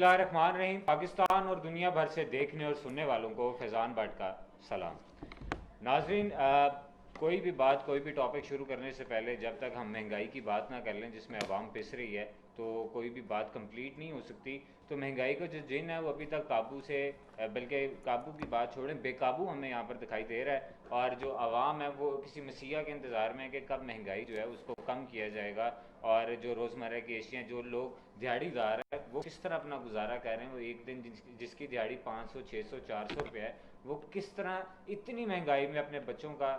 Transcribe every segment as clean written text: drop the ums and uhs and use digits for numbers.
बिस्मिल्लाहिर्रहमानिर्रहीम। पाकिस्तान और दुनिया भर से देखने और सुनने वालों को फैज़ान भट्ट का सलाम। नाजरीन, कोई भी बात, कोई भी टॉपिक शुरू करने से पहले जब तक हम महंगाई की बात ना कर लें जिसमें अवाम पिस रही है, तो कोई भी बात कंप्लीट नहीं हो सकती। तो महंगाई का जो जिन है वो अभी तक काबू से, बल्कि काबू की बात छोड़ें, बेकाबू हमें यहाँ पर दिखाई दे रहा है। और जो आवाम है वो किसी मसीहा के इंतज़ार में है कि कब महंगाई जो है उसको कम किया जाएगा। और जो रोज़मर्रा की अशियाँ, जो लोग दिहाड़ीदार है वो किस तरह अपना गुजारा कर रहे हैं, वो एक दिन जिसकी दिहाड़ी 500 600 400 रुपये है, वो किस तरह इतनी महंगाई में अपने बच्चों का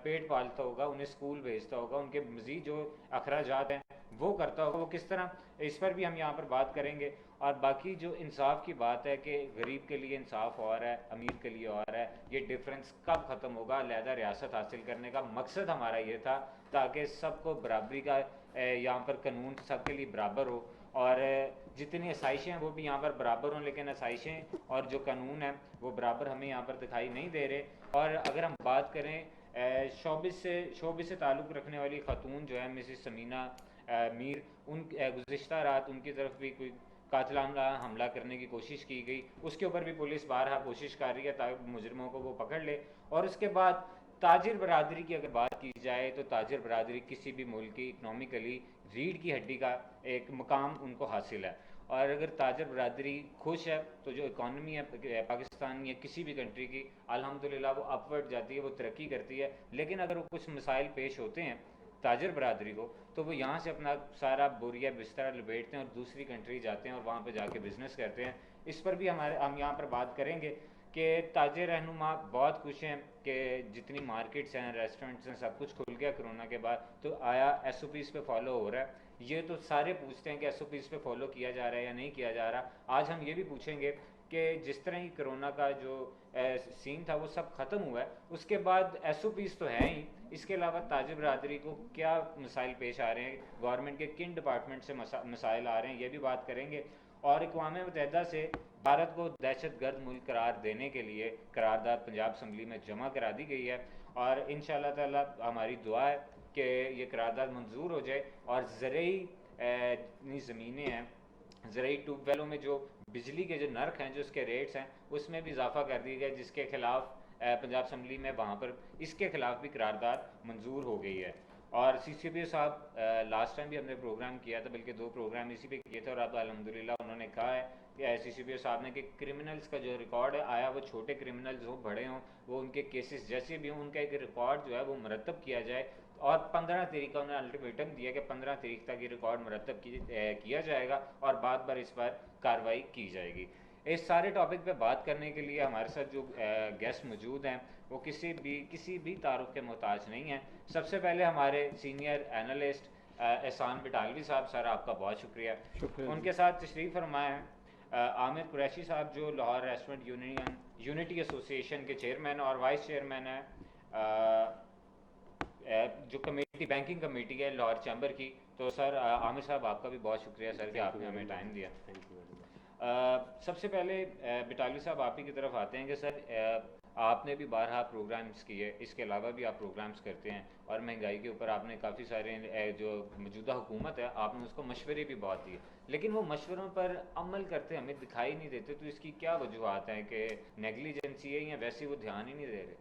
पेट पालता होगा, उन्हें स्कूल भेजता होगा, उनके मज़ीद जो अखराजात हैं वो करता होगा, वो किस तरह, इस पर भी हम यहाँ पर बात करेंगे। और बाकी जो इंसाफ की बात है कि गरीब के लिए इंसाफ और है, अमीर के लिए और है, ये डिफरेंस कब ख़त्म होगा। अलहदा रियासत हासिल करने का मकसद हमारा ये था ताकि सबको बराबरी का, यहाँ पर कानून सबके लिए बराबर हो, और जितनी आसाइशें हैं वो भी यहाँ पर बराबर हों। लेकिन आसाइशें और जो कानून है वो बराबर हमें यहाँ पर दिखाई नहीं दे रहे। और अगर हम बात करें शोबिस से ताल्लुक़ रखने वाली खातून जो है मिसिस समीना मीर, उन गुज़िश्ता रात उनकी तरफ भी कोई कातिलाना हमला करने की कोशिश की गई। उसके ऊपर भी पुलिस बारहा कोशिश कर रही है ताकि मुजरिमों को वो पकड़ ले। और उसके बाद ताजिर बरादरी की अगर बात की जाए तो ताजिर बरादरी किसी भी मुल्क की इकनॉमिकली रीढ़ की हड्डी का एक मुकाम उनको हासिल है। और अगर ताजिर बरादरी खुश है तो जो इकॉनमी है पाकिस्तान या किसी भी कंट्री की, अल्हम्दुलिल्लाह वो अपवर्ड जाती है, वो तरक्की करती है। लेकिन अगर वो कुछ मसाइल पेश होते हैं ताजिर बरादरी को, तो वो यहाँ से अपना सारा बोरिया बिस्तर लपेटते हैं और दूसरी कंट्री जाते हैं और वहाँ पर जाके बिज़नेस करते हैं। इस पर भी हम यहाँ पर बात करेंगे कि ताजिर रहनुमा बहुत खुश हैं कि जितनी मार्केट्स हैं, रेस्टोरेंट्स हैं, सब कुछ खुल गया कोरोना के बाद, तो आया एसओपीज़ पे फॉलो हो रहा है। ये तो सारे पूछते हैं कि एसओपीज़ पे फॉलो किया जा रहा है या नहीं किया जा रहा। आज हम ये भी पूछेंगे कि जिस तरह ही कोरोना का जो सीन था वो सब ख़त्म हुआ है, उसके बाद एसओपीज़ तो हैं ही, इसके अलावा ताजिर बरादरी को क्या मसाइल पेश आ रहे हैं, गवर्नमेंट के किन डिपार्टमेंट से मसाइल आ रहे हैं, ये भी बात करेंगे। और अक़वाम मुत्तहिदा से भारत को दहशत गर्द मुल्क करार देने के लिए करारदाद पंजाब असम्बली में जमा करा दी गई है। और इंशाअल्लाह ताला हमारी दुआ है कि ये करारदाद मंजूर हो जाए और ज़रूरी जितनी ज़मीनें हैं, ज़रूरी ट्यूबवेलों में जो बिजली के जो नर्क हैं, जो उसके रेट्स हैं, उसमें भी इजाफा कर दिया गया, जिसके खिलाफ पंजाब असम्बली में वहाँ पर इसके खिलाफ भी करारदाद मंजूर हो गई है। और CCPO साहब, लास्ट टाइम भी हमने प्रोग्राम किया था, बल्कि 2 प्रोग्राम इसी पे किए थे, और अब अल्हम्दुलिल्लाह उन्होंने कहा है कि CCPO साहब ने कि क्रिमिनल्स का जो रिकॉर्ड है आया, वो छोटे क्रिमिनल्स हो, बड़े हों, वो उनके केसेस जैसे भी हों, उनका एक रिकॉर्ड जो है वो मरतब किया जाए। और 15 तारीख का उन्होंने अल्टीमेटम दिया कि 15 तारीख तक ये रिकॉर्ड मरतब किया जाएगा और बात बार इस पर कार्रवाई की जाएगी। इस सारे टॉपिक पे बात करने के लिए हमारे साथ जो गेस्ट मौजूद हैं वो किसी भी तारुफ के मोहताज नहीं हैं। सबसे पहले हमारे सीनियर एनालिस्ट एहसान बिटालवी साहब, सर आपका बहुत शुक्रिया। उनके साथ तशरीफ़ फरमाए हैं आमिर कुरैशी साहब, जो लाहौर रेस्टोरेंट यूनिटी एसोसिएशन के चेयरमैन और वाइस चेयरमैन है, जो कमेटी, बैंकिंग कमेटी है लाहौर चैम्बर की। तो सर आमिर साहब आपका भी बहुत शुक्रिया सर कि आपने हमें टाइम दिया। सबसे पहले बिटालवी साहब आप ही की तरफ आते हैं कि सर आपने भी बारहा प्रोग्राम्स किए, इसके अलावा भी आप प्रोग्राम्स करते हैं, और महंगाई के ऊपर आपने काफ़ी सारे जो मौजूदा हुकूमत है आपने उसको मशवरे भी बहुत दिए, लेकिन वो मशवरों पर अमल करते हमें दिखाई नहीं देते। तो इसकी क्या वजूहत हैं कि नेगलिजेंसी है या वैसे वो ध्यान ही नहीं दे रहे?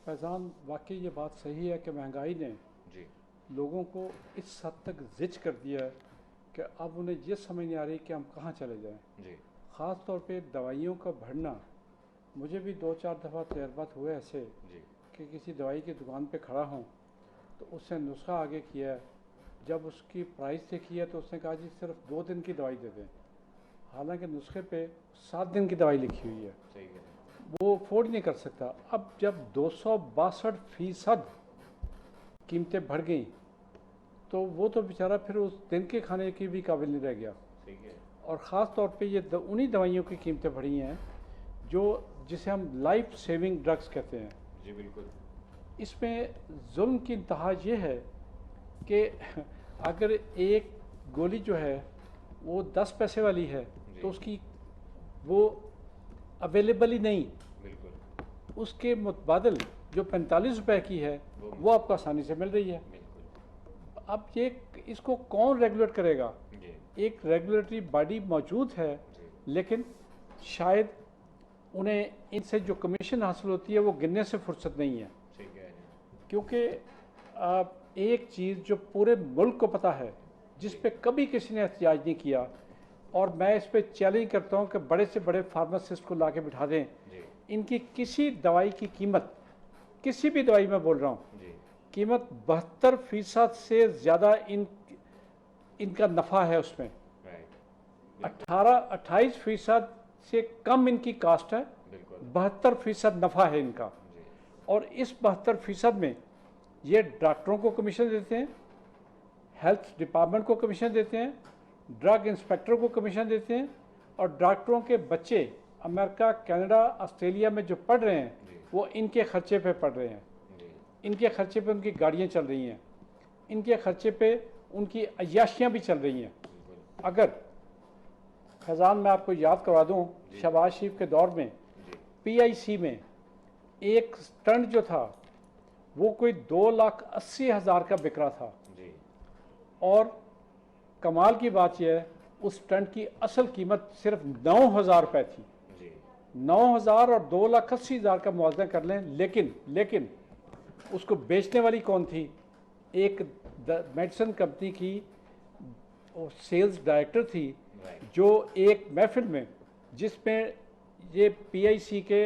फैज़ान, वाकई ये बात सही है कि महंगाई ने जी लोगों को इस हद तक ज़िच कर दिया है कि अब उन्हें ये समझ नहीं आ रही कि हम कहाँ चले जाएं। जी ख़ास तौर पे दवाइयों का बढ़ना, मुझे भी 2-4 दफ़ा तजर्बात हुए ऐसे जी कि किसी दवाई की दुकान पे खड़ा हूँ तो उससे नुस्खा आगे किया है, जब उसकी प्राइस देखी है तो उसने कहा जी सिर्फ 2 दिन की दवाई दे दें, हालांकि नुस्खे पे 7 दिन की दवाई लिखी हुई है। सही है। वो अफोर्ड नहीं कर सकता। अब जब 262% कीमतें बढ़ गई तो वो तो बेचारा फिर उस दिन के खाने की भी काबिल नहीं रह गया। सही है। और ख़ास तौर पे ये उन्हीं दवाइयों की कीमतें बढ़ी हैं जो जिसे हम लाइफ सेविंग ड्रग्स कहते हैं। जी बिल्कुल। इसमें जुल्म की इंतहा ये है कि अगर एक गोली जो है वो 10 पैसे वाली है तो उसकी वो अवेलेबल ही नहीं, बिल्कुल। उसके मुतबादल जो 45 रुपए की है वो आपको आसानी से मिल रही है। बिल्कुल। अब ये इसको कौन रेगुलेट करेगा? जी एक रेगुलेटरी बॉडी मौजूद है, जी लेकिन शायद उन्हें इनसे जो कमीशन हासिल होती है वो गिनने से फुर्सत नहीं है। सही कह रहे हैं। क्योंकि एक चीज़ जो पूरे मुल्क को पता है, जिस पे कभी किसी ने एहतजाज नहीं किया, और मैं इस पे चैलेंज करता हूँ कि बड़े से बड़े फार्मासिस्ट को ला के बिठा दें, जी इनकी किसी दवाई की कीमत, किसी भी दवाई में बोल रहा हूँ, जी कीमत 72% से ज़्यादा इनका नफ़ा है उसमें। राइट 28% से कम इनकी कास्ट है, बिल्कुल 72% नफ़ा है इनका। जी और इस 72% में ये डॉक्टरों को कमीशन देते हैं, हेल्थ डिपार्टमेंट को कमीशन देते हैं, ड्रग इंस्पेक्टर को कमीशन देते हैं, और डॉक्टरों के बच्चे अमेरिका, कनाडा, ऑस्ट्रेलिया में जो पढ़ रहे हैं जी वो इनके खर्चे पे पढ़ रहे हैं, जी इनके खर्चे पे उनकी गाड़ियाँ चल रही हैं, इनके खर्चे पे उनकी अय्याशियाँ भी चल रही हैं। बिल्कुल अगर फैज़ान मैं आपको याद करवा दूँ, जी। शहबाज शरीफ के दौर में जी PIC में एक स्टंट जो था वो कोई 2,80,000 का बिक रहा था, जी और कमाल की बात यह है उस स्टंट की असल कीमत सिर्फ 9,000 रुपये थी। जी 9,000 और 2,80,000 का मुआवजा कर लें, लेकिन उसको बेचने वाली कौन थी? एक मेडिसिन कंपनी की सेल्स डायरेक्टर थी, राइट जो एक महफिल में, जिसमें ये PIC के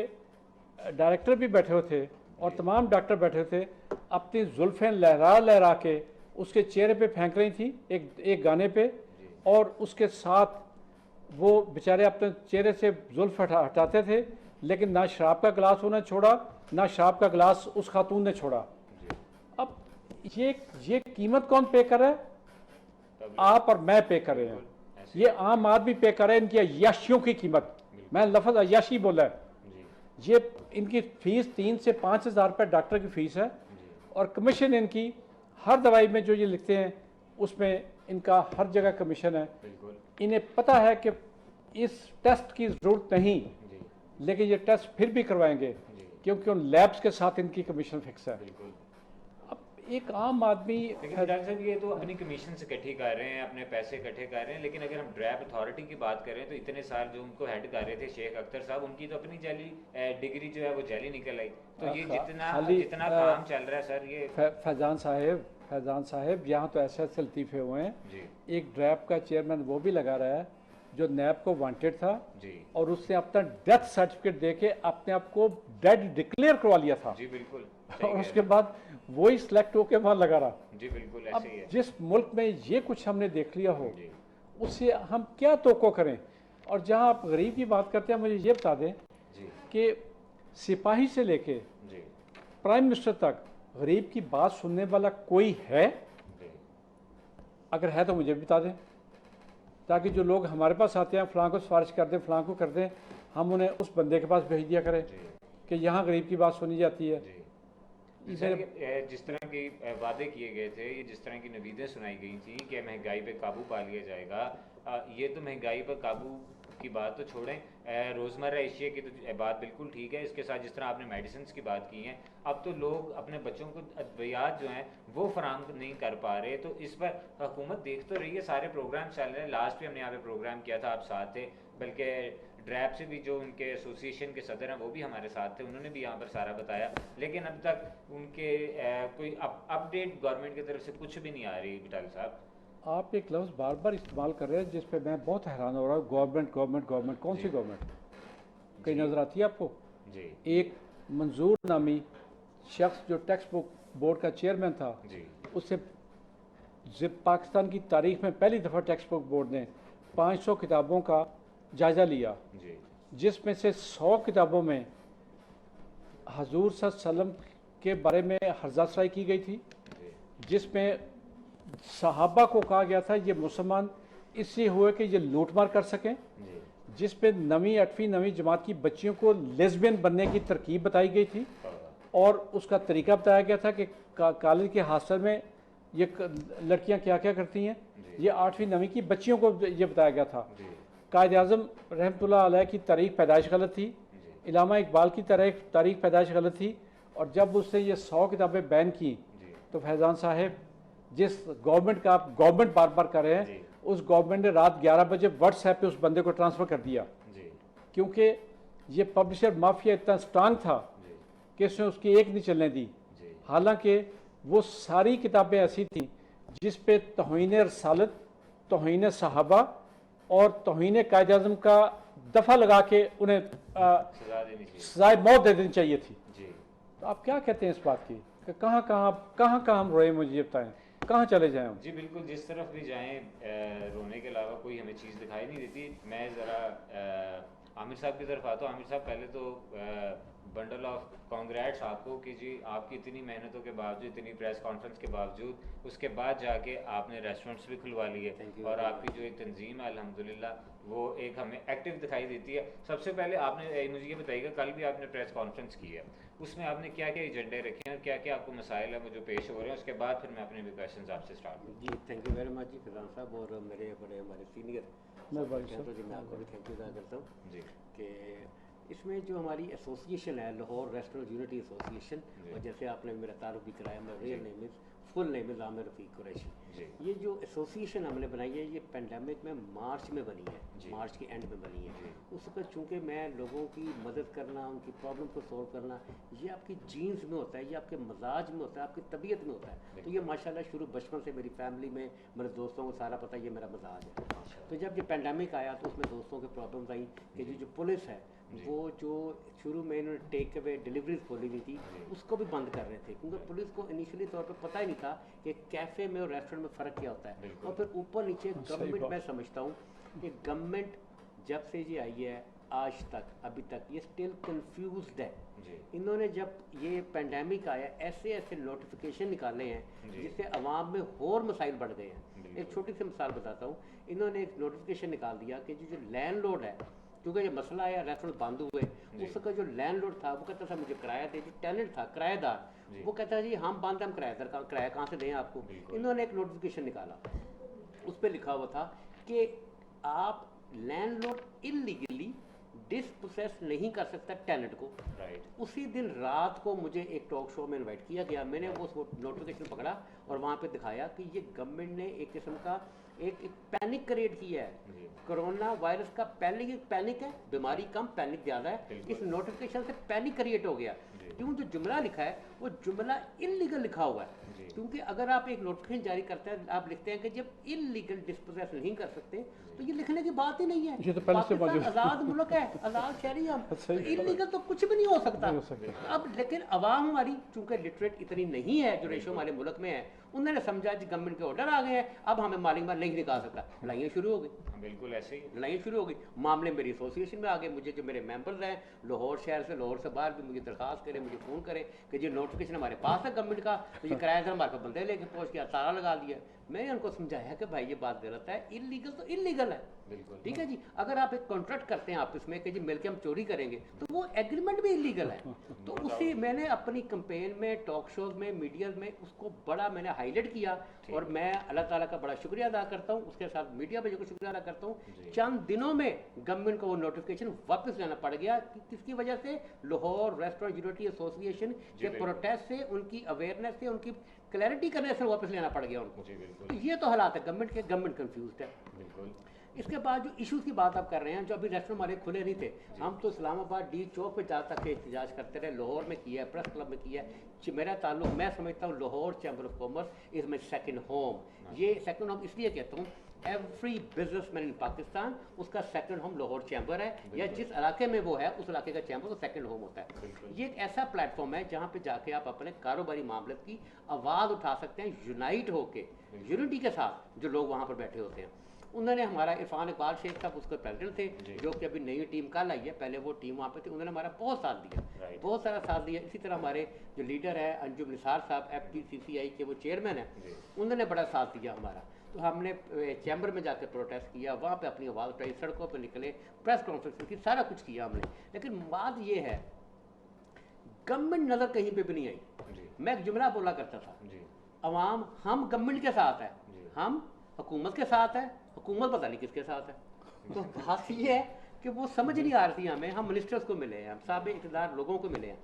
डायरेक्टर भी बैठे हुए थे और जी। तमाम डॉक्टर बैठे हुए थे, अपनी जुल्फ़ें लहरा लहरा के उसके चेहरे पे फेंक रही थी एक गाने पे, जी और उसके साथ वो बेचारे अपने चेहरे से जुल्फ हटाते थे, लेकिन ना शराब का गिलास उन्हें छोड़ा, ना शराब का गिलास उस खातून ने छोड़ा। जी अब ये कीमत कौन पे कर रहा है? तब आप और मैं पे कर रहे हैं। बिल्कुल ऐसे ये आम आदमी पे कर रहा है इनकी अय्याशियों की कीमत। मैं लफ्ज़ अय्याशी बोला है। जी ये इनकी फीस 3 से 5,000 रुपये डॉक्टर की फ़ीस है, जी और कमीशन इनकी हर दवाई में जो ये लिखते हैं उसमें इनका हर जगह कमीशन है। बिल्कुल इन्हें पता है कि इस टेस्ट की ज़रूरत नहीं, जी लेकिन ये टेस्ट फिर भी करवाएंगे, जी क्योंकि उन लैब्स के साथ इनकी कमीशन फिक्स है। बिल्कुल। अब एक आम आदमी लेकिन डॉक्टर साहब ये तो अपनी कमीशन से इकट्ठी कर रहे हैं, अपने पैसे इकट्ठे कर रहे हैं, लेकिन अगर हम ड्रैग अथॉरिटी की बात करें तो इतने साल जो उनको हेड कर रहे थे शेख अख्तर साहब, उनकी तो अपनी जाली डिग्री जो है वो जाली निकल आई। तो ये जितना काम चल रहा है सर, ये फैज़ान साहब यहाँ तो ऐसे लतीफ़े हुए हैं। जी एक ड्रैब का चेयरमैन वो भी लगा रहा है जो नैब को वांटेड था, जी और उसने अपना डेथ सर्टिफिकेट दे के अपने आप को डेड डिक्लेयर करवा लिया था, जी बिल्कुल सही और कह उसके रहे बाद वही सिलेक्ट होके वहाँ लगा रहा। हैं। जी बिल्कुल अब ऐसे ही है। जिस मुल्क में ये कुछ हमने देख लिया हो, जी उससे हम क्या तोक़ो करें? और जहाँ आप गरीब की बात करते हैं, मुझे ये बता दें जी कि सिपाही से लेके जी प्राइम मिनिस्टर तक गरीब की बात सुनने वाला कोई है? जी अगर है तो मुझे भी बता दें, ताकि जो लोग हमारे पास आते हैं फ़लाँ को सिफारिश कर दें, फ़लाँ को कर दें, हम उन्हें उस बंदे के पास भेज दिया करें जी कि यहाँ गरीब की बात सुनी जाती है। जी इसे- सर, जिस तरह के वादे किए गए थे, ये जिस तरह की नवीदें सुनाई गई थी कि महंगाई पे काबू पा लिया जाएगा, ये तो महंगाई पर काबू की बात तो छोड़ें, रोज़मर्रा एशिया की तो बात बिल्कुल ठीक है। इसके साथ जिस तरह आपने मेडिसिन की बात की है, अब तो लोग अपने बच्चों को अद्वियात जो हैं वो फराम नहीं कर पा रहे। तो इस पर हुकूमत देख तो रही है, सारे प्रोग्राम चल रहे हैं। लास्ट भी हमने यहाँ पे प्रोग्राम किया था, आप साथ थे, बल्कि ड्रैब से भी जो उनके एसोसिएशन के सदर हैं वो भी हमारे साथ थे, उन्होंने भी यहाँ पर सारा बताया, लेकिन अब तक उनके कोई अपडेट गवर्नमेंट की तरफ से कुछ भी नहीं आ रही। बिटाल साहब, आप एक लफ्ज़ बार बार इस्तेमाल कर रहे हैं जिस पे मैं बहुत हैरान हो रहा हूँ। गवर्नमेंट गवर्नमेंट गवर्नमेंट, कौन सी जी। गवर्नमेंट? कहीं जी। नज़र आती है आपको? जी एक मंजूर नामी शख्स जो टेक्स्ट बुक बोर्ड का चेयरमैन था, जी उससे पाकिस्तान की तारीख में पहली दफ़ा टेक्स्ट बुक बोर्ड ने 500 किताबों का जायज़ा लिया, जी जिसमें से 100 किताबों में हजूर सल्लल्लाहु अलैहि वसल्लम के बारे में हर्जाशराई की गई थी, जी जिसमें सहाबा को कहा गया था ये मुसलमान इसलिए हुए कि ये लूटमार कर सकें, जी जिस पे 9वीं 8वीं 9वीं जमात की बच्चियों को लेस्बियन बनने की तरकीब बताई गई थी, और उसका तरीका बताया गया था कि कॉलेज के हॉस्टल में ये लड़कियां क्या क्या करती हैं। जी। ये 8वीं 9वीं की बच्चियों को ये बताया गया था। जी कायद आज़म रहमतुल्लाह अलैह की तारीख पैदाइश गलत थी, जी इलामा इकबाल की तारीख पैदाइश गलत थी, और जब उसने ये 100 किताबें बैन की जी तो फैज़ान साहब जिस गवर्नमेंट का आप गवर्नमेंट बार बार कर रहे हैं, जी। उस गवर्नमेंट ने रात 11 बजे व्हाट्सएप पे उस बंदे को ट्रांसफ़र कर दिया, जी क्योंकि ये पब्लिशर माफिया इतना स्ट्रांग था जी कि उसने उसकी एक नहीं चलने दी। जी हालांकि वो सारी किताबें ऐसी थीं जिस पे तौहीन रसालत, तौहीन सहाबा और तौहीन कायद आज़म का दफ़ा लगा के उन्हें सजा देनी चाहिए। सजाए मौत दे देनी चाहिए थी। जी तो आप क्या कहते हैं इस बात की कि कहाँ हम रोए, मुझे ये बताएं, कहाँ चले जाएं हम? जी बिल्कुल, जिस तरफ भी जाएं रोने के अलावा कोई हमें चीज़ दिखाई नहीं देती। मैं ज़रा आमिर साहब की तरफ आता हूँ। आमिर साहब, पहले तो बंडल ऑफ कॉन्ग्रेट्स आपको कि जी आपकी इतनी मेहनतों के बावजूद, इतनी प्रेस कॉन्फ्रेंस के बावजूद, उसके बाद जाके आपने रेस्टोरेंट्स भी खुलवा लिए और आपकी जो एक तंजीम है अल्हम्दुलिल्लाह वो एक हमें एक्टिव दिखाई देती है। सबसे पहले आपने मुझे ये बताइएगा, कल भी आपने प्रेस कॉन्फ्रेंस की है, उसमें आपने क्या क्या एजेंडे रखे हैं और क्या क्या आपको मसाइल हैं वो जो पेश हो रहे हैं, उसके बाद फिर मैं अपने भी क्वेश्चन आपसे स्टार्ट करूँ। जी थैंक यू वेरी मच जी फैज़ान साहब, और मेरे बड़े हमारे सीनियर हैं तो जी मैं आपको भी थैंक यू अदा करता हूँ जी कि इसमें जो हमारी एसोसिएशन है लाहौर रेस्टोरेंट यूनिटी एसोसिएशन, और जैसे आपने मेरा तारुफ भी कराया, मेरा real name is full name is Aamir Rafiq Qureshi. जी ये जो एसोसिएशन हमने बनाई है ये पेंडेमिक में मार्च में बनी है, जी। मार्च के एंड में बनी है। जी। उस वक्त चूँकि मैं लोगों की मदद करना, उनकी प्रॉब्लम को सॉल्व करना, ये आपकी जीन्स में होता है, ये आपके मजाज में होता है, आपकी तबीयत में होता है। तो ये माशाल्लाह शुरू बचपन से मेरी फैमिली में, मेरे दोस्तों को सारा पता है, ये मेरा मजाज है। तो जब ये पेंडेमिक आया तो उसमें दोस्तों की प्रॉब्लम्स आई कि जो पुलिस है वो जो शुरू में इन्होंने टेक अवे डिलीवरीज खोली हुई थी उसको भी बंद कर रहे थे, क्योंकि पुलिस को इनिशियली तौर पे पता ही नहीं था कि कैफ़े में और रेस्टोरेंट में फ़र्क क्या होता है। और फिर ऊपर नीचे गवर्नमेंट, मैं समझता हूँ कि गवर्नमेंट जब से ये आई है आज तक, अभी तक ये स्टिल कंफ्यूज्ड है। जी इन्होंने जब ये पेंडेमिक आया ऐसे ऐसे नोटिफिकेशन निकाले हैं जिससे अवाम में और मसाइल बढ़ गए हैं। एक छोटी सी मिसाल बताता हूँ, इन्होंने एक नोटिफिकेशन निकाल दिया कि जो लैंडलॉर्ड है, क्योंकि ये मसला आया रेस्टोरेंट बंद हुए, उसका जो लैंडलॉर्ड था वो कहता था मुझे किराया दे, जो टेनेंट था किराएदार वो कहता है जी हम बंद, हम किराएदार का किराया कहाँ से दें आपको। इन्होंने एक नोटिफिकेशन निकाला, उस पर लिखा हुआ था कि आप लैंडलॉर्ड इलीगली डिसपोसेस नहीं कर सकता टेनेंट को। राइट। उसी दिन रात को मुझे एक टॉक शो में इनवाइट किया गया, मैंने वो नोटिफिकेशन पकड़ा और वहाँ पे दिखाया कि ये गवर्नमेंट ने एक किस्म का एक पैनिक क्रिएट किया है। कोरोना वायरस का पहले ही पैनिक है, बीमारी कम पैनिक ज़्यादा है। इस नोटिफिकेशन से पैनिक क्रिएट हो गया, क्यों जो जुमला लिखा है वो जुमला इलीगल लिखा हुआ है। क्योंकि अगर आप एक नोटिफिकेशन जारी करते हैं, आप लिखते हैं कि जब इलीगल डिस्पोजेस नहीं कर सकते, तो ये लिखने की बात ही नहीं है। ये तो पहले से मौजूद है। आज़ाद मुल्क है, आज़ाद शहरी हम, तो इलीगल तो कुछ भी नहीं हो सकता। अब लेकिन अवाम हमारी चूंकि लिटरेट इतनी नहीं है जो रेशो हमारे मुल्क में है, उन्होंने समझा जी गवर्नमेंट के ऑर्डर आ गए हैं, अब हमें मालिक माल नहीं निकाल सकता। लड़ाइयाँ शुरू हो गई, बिल्कुल ऐसे ही लड़ाइयाँ शुरू हो गई, मामले मेरी एसोसिएशन में आ गए। मुझे जो मेरे मेंबर्स हैं लाहौर शहर से, लाहौर से बाहर भी, मुझे दरखास्त करें, मुझे फ़ोन करें कि जो नोटिफिकेशन हमारे पास है गवर्नमेंट का, तो ये किराएदार हमारे पास बंदे लेके पहुँच के ताला लगा दिया। मैंने उनको समझाया कि भाई ये बात गलत है, इलीगल तो इलीगल है। ठीक है जी, अगर आप एक कॉन्ट्रैक्ट करते हैं आपस में कि जी मिलके हम चोरी करेंगे, तो वो एग्रीमेंट भी इलीगल है। तो उसी मैंने अपनी कैंपेन में, टॉक शोज में, मीडिया में उसको बड़ा मैंने हाईलाइट किया, और मैं अल्लाह ताला का बड़ा शुक्रिया अदा करता हूँ, उसके साथ मीडिया भाइयों को शुक्रिया अदा करता हूँ। चंद दिनों में गवर्नमेंट को वो नोटिफिकेशन वापस लेना पड़ गया। किसकी वजह से? लाहौर रेस्टोरेंट यूनिटी एसोसिएशन के प्रोटेस्ट से, उनकी अवेयरनेस से, उनकी क्लैरिटी करने से वापस लेना पड़ गया उनको। तो ये तो हालात है गवर्नमेंट के, गवर्नमेंट कंफ्यूज्ड है। बिल्कुल। इसके बाद जो इश्यूज़ की बात आप कर रहे हैं, जो अभी रेस्टोरेंट हमारे खुले नहीं थे, हम तो इस्लामाबाद डी चौक पे जा तक के एहतजाज करते रहे, लाहौर में किया है, प्रेस क्लब में किया है। मेरा ताल्लुक, मैं समझता हूँ Lahore chamber of commerce is my second home. ये सेकंड होम इसलिए कहता हूँ, एवरी बिजनेसमैन इन पाकिस्तान उसका सेकंड होम लाहौर चैम्बर है, या जिस इलाके में वो है उस इलाके का चैम्बर तो सेकंड होम होता है। ये एक ऐसा प्लेटफॉर्म है जहाँ पे जाके आप अपने कारोबारी मामले की आवाज़ उठा सकते हैं, यूनाइट होके, यूनिटी के साथ जो लोग वहाँ पर बैठे होते हैं। उन्होंने हमारा इरफान इकबाल शेख साहब उसके प्रेसिडेंट थे, जो कि अभी नई टीम कल आई है, पहले वो टीम वहाँ पे थी, उन्होंने हमारा बहुत साथ दिया, बहुत सारा साथ दिया। इसी तरह हमारे जो लीडर है अंजुम निसार साहब, FPCCI के वो चेयरमैन है, उन्होंने बड़ा साथ दिया हमारा। तो हमने चैम्बर में जाकर प्रोटेस्ट किया, वहाँ पे अपनी आवाज़ उठाई, सड़कों पे निकले, प्रेस कॉन्फ्रेंस की, सारा कुछ किया हमने। लेकिन बात ये है, गवर्नमेंट नज़र कहीं पे भी नहीं आई। मैं एक जुमला बोला करता था, अवाम हम गवर्नमेंट के साथ है, हम हुकूमत के साथ है, हुकूमत पता नहीं किसके साथ है। तो बात ये है कि वो समझ नहीं आ रही हमें। हम मिनिस्टर्स को मिले हैं, हम साहब इक़्तिदार लोगों को मिले हैं,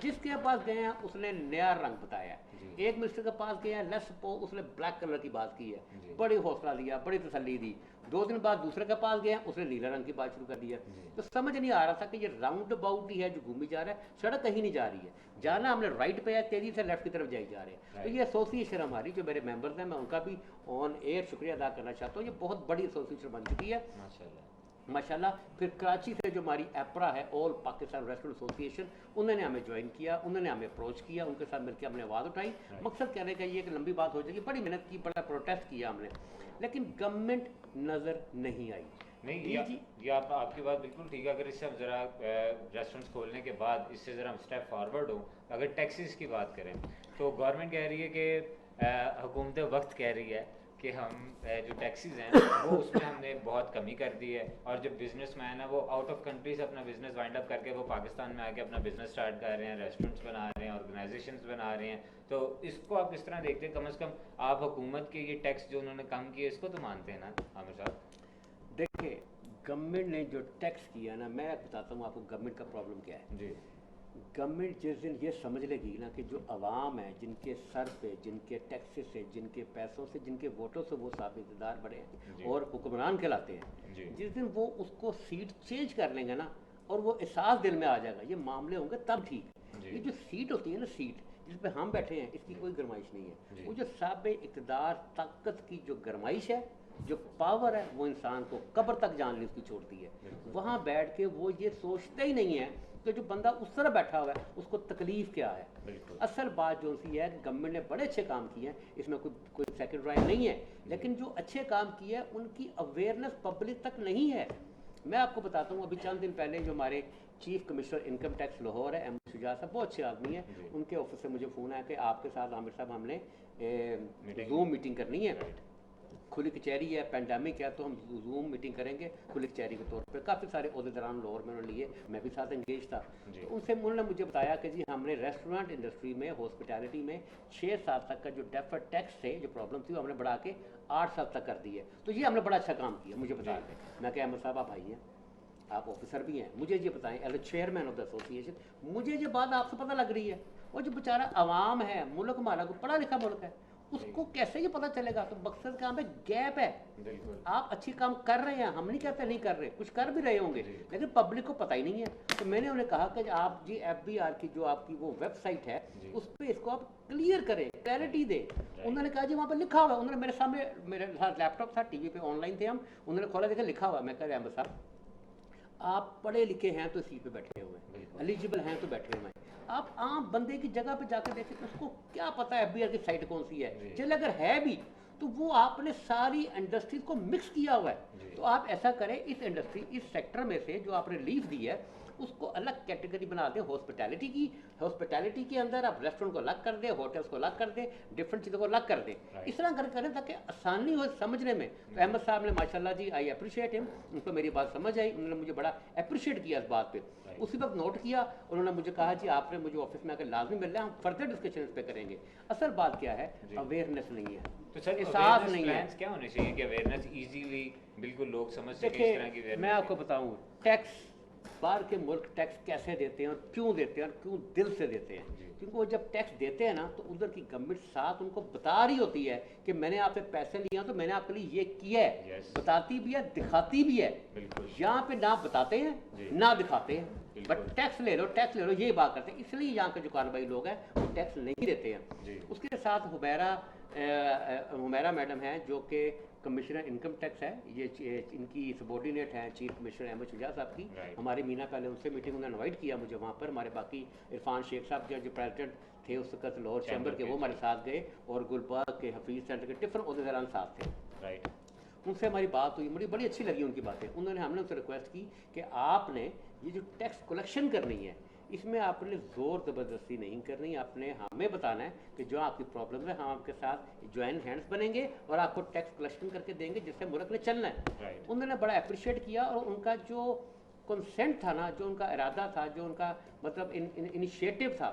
जिसके पास गए हैं उसने नया रंग बताया। एक मिनिस्टर के पास गए हैं, लेट्स सपोज उसने ब्लैक कलर की बात की है, बड़ी हौसला दिया, बड़ी तसल्ली दी। 2 दिन बाद दूसरे के पास गए हैं, उसने नीला रंग की बात शुरू कर दिया। तो समझ नहीं आ रहा था कि ये राउंड अबाउट ही है जो घूमी जा रहा है, सड़क कहीं नहीं जा रही है, जाना हमने राइट पे है, तेजी से लेफ्ट की तरफ जाई जा रहे हैं। तो ये एसोसिएशन हमारी जो मेरे मेंबर्स हैं, मैं उनका भी ऑन एयर शुक्रिया अदा करना चाहता हूँ। ये बहुत बड़ी एसोसिएशन बन चुकी है माशाल्लाह। फिर कराची से जो हमारी एपरा है, ऑल पाकिस्तान रेस्टोरेंट एसोसिएशन, उन्होंने हमें ज्वाइन किया, उन्होंने हमें अप्रोच किया, उनके साथ मिलकर हमने आवाज़ उठाई। मकसद कहने का ये कि लंबी बात हो जाएगी, बड़ी मेहनत की, बड़ा प्रोटेस्ट किया हमने, लेकिन गवर्नमेंट नज़र नहीं आई। नहीं, ये आपकी बात बिल्कुल ठीक है। अगर इससे हम ज़रा रेस्टोरेंट्स खोलने के बाद इससे ज़रा हम स्टेप फॉरवर्ड हो, अगर टैक्सेस की बात करें तो गवर्नमेंट कह रही है कि हुकूमत वक्त कह रही है कि हम जो टैक्सेस हैं वो उसमें हमने बहुत कमी कर दी है, और जो बिजनेसमैन है वो आउट ऑफ कंट्री से अपना बिजनेस वाइंड अप करके वो पाकिस्तान में आके अपना बिजनेस स्टार्ट कर रहे हैं, रेस्टोरेंट्स बना रहे हैं, ऑर्गेनाइजेशंस बना रहे हैं। तो इसको आप किस तरह देखते हैं? कम से कम आप हुकूमत के ये टैक्स जो उन्होंने कम किए इसको तो मानते हैं ना आमिर साहब? देखिए, गवर्नमेंट ने जो टैक्स किया ना, मैं बताता हूँ आपको गवर्नमेंट का प्रॉब्लम क्या है जी। गवर्नमेंट जिस दिन ये समझ लेगी ना कि जो अवाम है, जिनके सर पे, जिनके टैक्सेस से, जिनके पैसों से, जिनके वोटों से वो साहब इक़्तिदार बने हैं और हुक्मरान कहलाते हैं, जिस दिन वो उसको सीट चेंज कर लेंगे ना और वो एहसास दिल में आ जाएगा, ये मामले होंगे तब ठीक। ये जो सीट होती है ना, सीट जिस पे हम बैठे हैं, इसकी कोई गरमाइश नहीं है। वो जो साहब इक़्तिदार ताकत की जो गरमाइश है, जो पावर है, वो इंसान को कब्र तक जान ली उसकी छोड़ती है। वहाँ बैठ के वो ये सोचते ही नहीं है कि जो बंदा उस तरह बैठा हुआ है उसको तकलीफ क्या है। असल बात जो सी है, गवर्नमेंट ने बड़े अच्छे काम किए हैं, इसमें कोई सेकंड राय नहीं है, लेकिन जो अच्छे काम किए हैं उनकी अवेयरनेस पब्लिक तक नहीं है। मैं आपको बताता हूँ, अभी चंद दिन पहले जो हमारे chief commissioner income tax Lahore है, अहमद शुजा साहब, बहुत अच्छे आदमी हैं, उनके ऑफिस से मुझे फ़ोन आया कि आपके साथ आमिर साहब हमने जूम मीटिंग करनी है, खुली कचहरी है, पेंडेमिक है, तो हम जूम मीटिंग करेंगे खुली कचहरी के तौर पर। काफ़ी सारे अहदेदारान लाहौर में उन्होंने लिए, मैं भी साथ एंगेज था। तो उनसे उन्होंने मुझे बताया कि जी हमने रेस्टोरेंट इंडस्ट्री में, हॉस्पिटैलिटी में 6 साल तक का जो डेफर्ड टैक्स थे, जो प्रॉब्लम थी, वो हमने बढ़ा के 8 साल तक कर दी है। तो ये हमने बड़ा अच्छा काम किया, मुझे बता दें। मैं क्या अहमद साहब आप भाई हैं, आप ऑफिसर भी हैं, मुझे ये बताएं, as chairman of the association, मुझे ये बात आपसे पता लग रही है, और जो बेचारा आवाम है, मुल्क हमारा को पढ़ा लिखा मुल्क है, उसको कैसे ये पता चलेगा? तो मकसद काम है, गैप है। आप अच्छी काम कर रहे हैं, हम नहीं कहते नहीं कर रहे, कुछ कर भी रहे होंगे, लेकिन पब्लिक को पता ही नहीं है। तो मैंने उन्हें कहा कि आप जी FBR की जो आपकी वो वेबसाइट है, उस पर इसको आप क्लियर करें, क्लैरिटी दें। उन्होंने कहा जी वहाँ पर लिखा हुआ है, उन्होंने मेरे सामने, मेरे साथ लैपटॉप था, TV पे ऑनलाइन थे हम, उन्होंने खोला, देखा लिखा हुआ। मैं कह रहा अहमद साहब आप पढ़े लिखे हैं तो सीट पे बैठे हुए हैं, एलिजिबल हैं तो बैठे हुए हैं, आप आम बंदे की जगह पे जाकर देखें, उसको क्या पता है FBR की साइट कौन सी है। चल अगर है भी तो वो आपने सारी इंडस्ट्रीज को मिक्स किया हुआ है। तो आप ऐसा करें, इस इंडस्ट्री, इस सेक्टर में से जो आपने लीव दी है उसको अलग कैटेगरी बना दें, हॉस्पिटैलिटी की, हॉस्पिटैलिटी के अंदर आप रेस्टोरेंट को अलग कर दें, होटल्स को अलग कर दें, डिफरेंट चीज़ों को अलग कर दें। इस तरह करें ताकि आसानी हो समझने में। तो अहमद साहब ने माशाल्लाह जी, आई अप्रिशिएट हिम, उनको मेरी बात समझ आई, उन्होंने मुझे बड़ा अप्रिशिएट किया इस बात पे। उसी वक्त नोट किया, उन्होंने मुझे कहा जी आपने मुझे ऑफिस में आकर लाजमी मिलना है, हम फर्दर डिस्कशन इस पे करेंगे। असल बात क्या है, अवेयरनेस नहीं है, तो सर एहसास नहीं है। क्या होने चाहिए कि अवेयरनेस इजीली बिल्कुल लोग समझ सकें? इस तरह की देखिए मैं आपको बताऊं, टैक्स बाहर के मुल्क टैक्स कैसे देते हैं और क्यों देते हैं और क्यों दिल से देते हैं, क्योंकि वो जब टैक्स देते हैं ना तो उधर की गवर्नमेंट साथ उनको बता रही होती है कि मैंने आपसे पैसे लिए तो मैंने आपके लिए ये किया है, बताती भी है, दिखाती भी है। यहाँ पे ना बताते हैं ना दिखाते हैं, बट टैक्स ले लो, टैक्स ले लो, ये बात करते हैं। इसलिए यहाँ के जो कारोबारी लोग हैं वो टैक्स नहीं देते हैं। उसके साथ हुमैरा मैडम हैं जो कि कमिश्नर इनकम टैक्स है, ये इनकी सबॉर्डिनेट हैं चीफ कमिश्नर अहमद शुजा साहब की। हमारे मीना पहले उनसे मीटिंग उन्होंने इनवाइट किया मुझे वहाँ पर। हमारे बाकी इरफान शेख साहब जो प्रेसिडेंट थे उस वक्त लाहौर चैम्बर के, वो हमारे साथ गए, और गुलबाग के हफीज़ सेंटर के डिफरेंट अहदेदारान साथ थे। उनसे हमारी बात हुई, मुझे बड़ी अच्छी लगी उनकी बातें। हमने उनसे रिक्वेस्ट की कि आपने ये जो टैक्स कलेक्शन करनी है इसमें आपने ज़ोर ज़बरदस्ती नहीं करनी, आपने हमें बताना है कि जो आपकी प्रॉब्लम है हम आपके साथ ज्वाइन हैंड्स बनेंगे और आपको टैक्स कलेक्शन करके देंगे जिससे मुल्क में चलना है। उन्होंने बड़ा अप्रिशिएट किया, और उनका जो कंसेंट था ना, जो उनका इरादा था, जो उनका मतलब इनिशिएटिव था,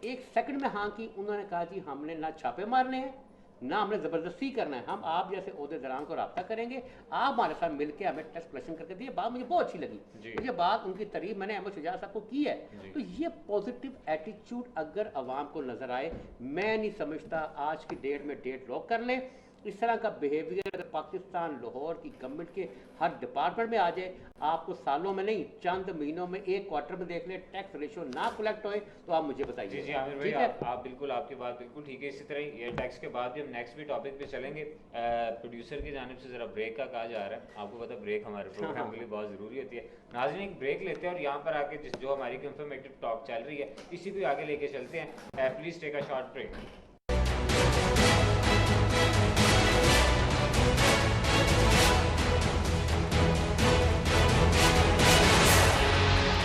एक सेकंड में हाँ की। उन्होंने कहा जी हमने ना छापे मारने हैं, ना हमने ज़बरदस्ती करना है। हम आप जैसे ओहदेदारान को रब्ता करेंगे, आप हमारे साथ मिलके हमें टेस्ट कलेक्शन करके दिए। बात मुझे बहुत अच्छी लगी, जी। मुझे बात उनकी तारीफ मैंने अहमद शुजात साहब को की है। जी। तो ये पॉजिटिव एटीट्यूड अगर अवाम को नजर आए, मैं नहीं समझता आज की डेट में डेट लॉक कर लें। इस तरह का बिहेवियर अगर पाकिस्तान लाहौर की गवर्नमेंट के हर डिपार्टमेंट में आ जाए, आपको सालों में नहीं चंद महीनों में, एक क्वार्टर में देख ले, टैक्स रेशियो ना कलेक्ट होए तो आप मुझे जी बताइए। जी आमिर भाई, ठीक है, आप बिल्कुल, आपकी बात बिल्कुल ठीक है। इसी तरह ये टैक्स के बाद भी हम नेक्स्ट भी टॉपिक पे चलेंगे। प्रोड्यूसर की जानिब से ज़रा ब्रेक का कहा जा रहा है। आपको पता है ब्रेक हमारे प्रोग्राम के लिए बहुत ज़रूरी होती है। नाज़रीन, एक ब्रेक लेते हैं और यहाँ पर आके जो हमारी इंफॉर्मेटिव टॉक चल रही है इसी को आगे लेके चलते हैं। Please take a short break.